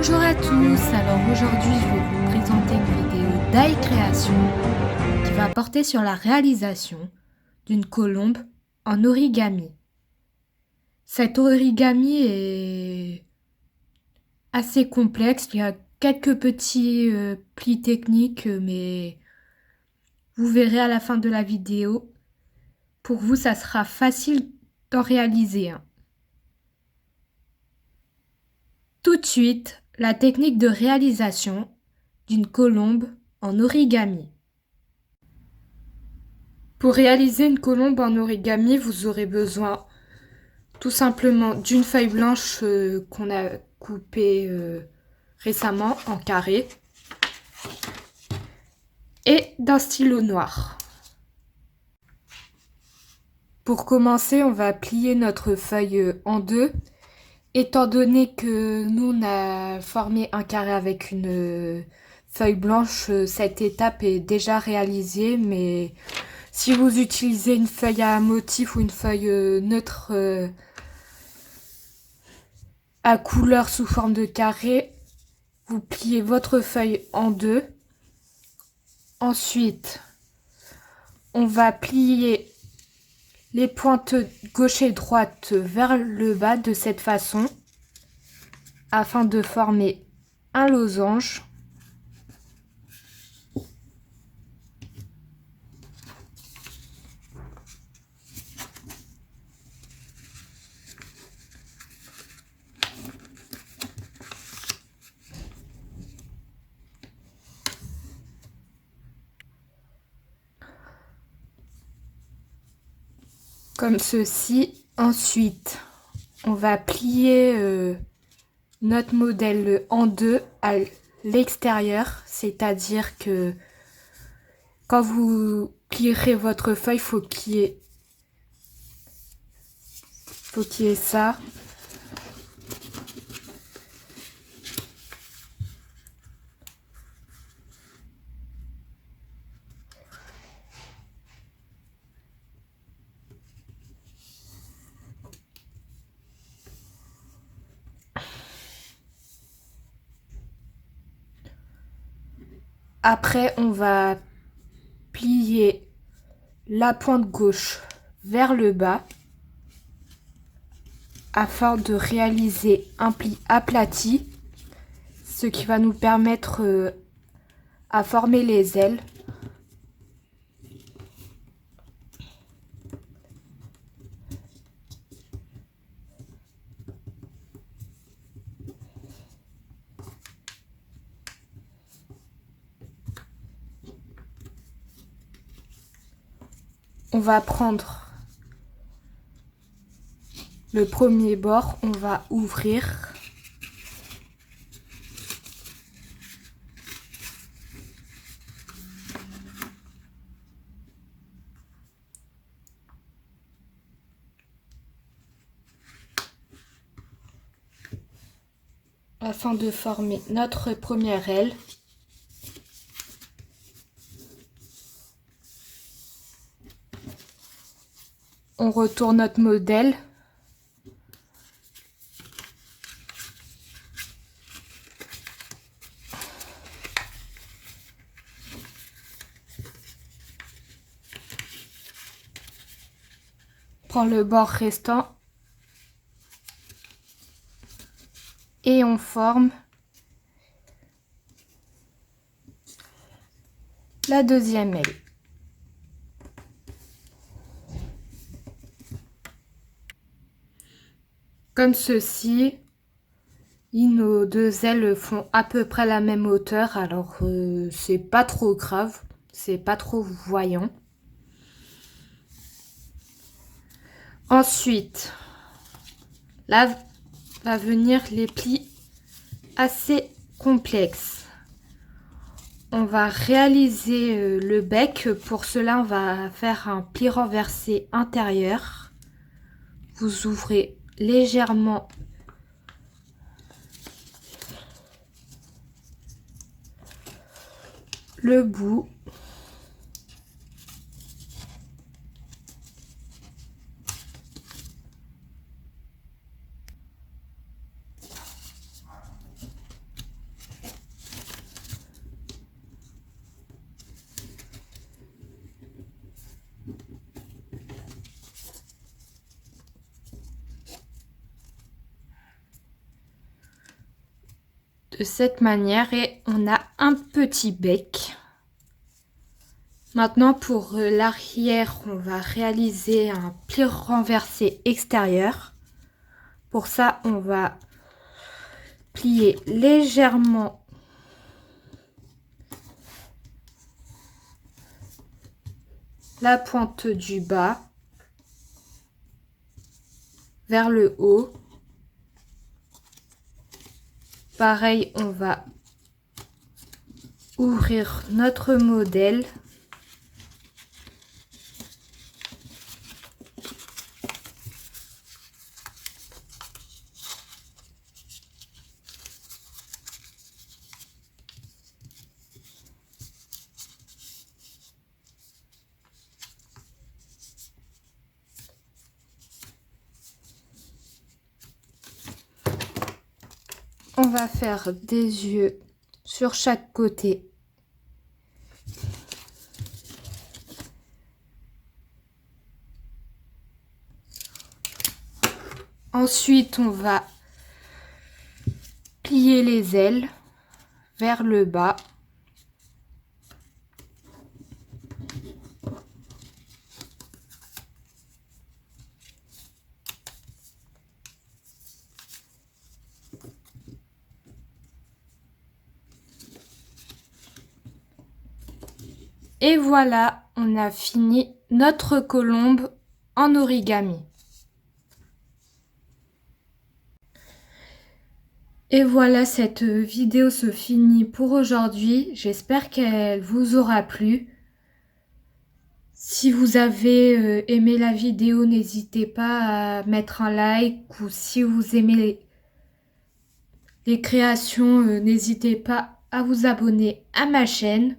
Bonjour à tous, alors aujourd'hui je vais vous présenter une vidéo d'AI Création qui va porter sur la réalisation d'une colombe en origami. Cet origami est assez complexe, il y a quelques petits plis techniques mais vous verrez à la fin de la vidéo. Pour vous ça sera facile d'en réaliser un. Tout de suite, la technique de réalisation d'une colombe en origami. Pour réaliser une colombe en origami, vous aurez besoin tout simplement d'une feuille blanche qu'on a coupée récemment en carré et d'un stylo noir. Pour commencer, on va plier notre feuille en deux. Étant donné que nous, on a formé un carré avec une feuille blanche, cette étape est déjà réalisée, mais si vous utilisez une feuille à motif ou une feuille neutre à couleur sous forme de carré, vous pliez votre feuille en deux. Ensuite, on va plier les pointes gauche et droite vers le bas de cette façon afin de former un losange. Comme ceci. Ensuite, on va plier notre modèle en deux à l'extérieur, c'est-à-dire que quand vous plierez votre feuille, faut qu'il y ait ça. Après, on va plier la pointe gauche vers le bas afin de réaliser un pli aplati, ce qui va nous permettre à former les ailes. On va prendre le premier bord, on va ouvrir. Afin de former notre première aile. On retourne notre modèle. Prend le bord restant. Et on forme la deuxième aile. Comme ceci, nos deux ailes font à peu près la même hauteur, alors c'est pas trop grave, c'est pas trop voyant. Ensuite, là va venir les plis assez complexes. On va réaliser le bec. Pour cela, on va faire un pli renversé intérieur. Vous ouvrez légèrement le bout. de cette manière et on a un petit bec. Maintenant pour l'arrière, on va réaliser un pli renversé extérieur. Pour ça, on va plier légèrement la pointe du bas vers le haut. Pareil, on va ouvrir notre modèle. On va faire des yeux sur chaque côté. Ensuite, on va plier les ailes vers le bas. Et voilà, on a fini notre colombe en origami. Et voilà, cette vidéo se finit pour aujourd'hui. J'espère qu'elle vous aura plu. Si vous avez aimé la vidéo, n'hésitez pas à mettre un like. Ou si vous aimez les créations, n'hésitez pas à vous abonner à ma chaîne.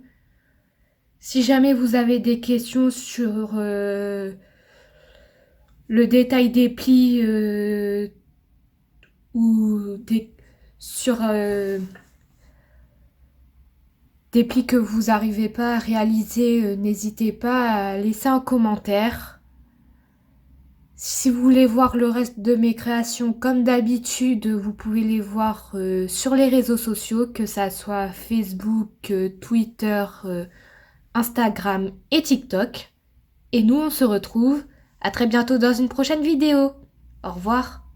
Si jamais vous avez des questions sur le détail des plis ou sur des plis que vous n'arrivez pas à réaliser, n'hésitez pas à laisser un commentaire. Si vous voulez voir le reste de mes créations, comme d'habitude, vous pouvez les voir sur les réseaux sociaux, que ça soit Facebook, Twitter, Instagram et TikTok. Et nous, on se retrouve à très bientôt dans une prochaine vidéo. Au revoir.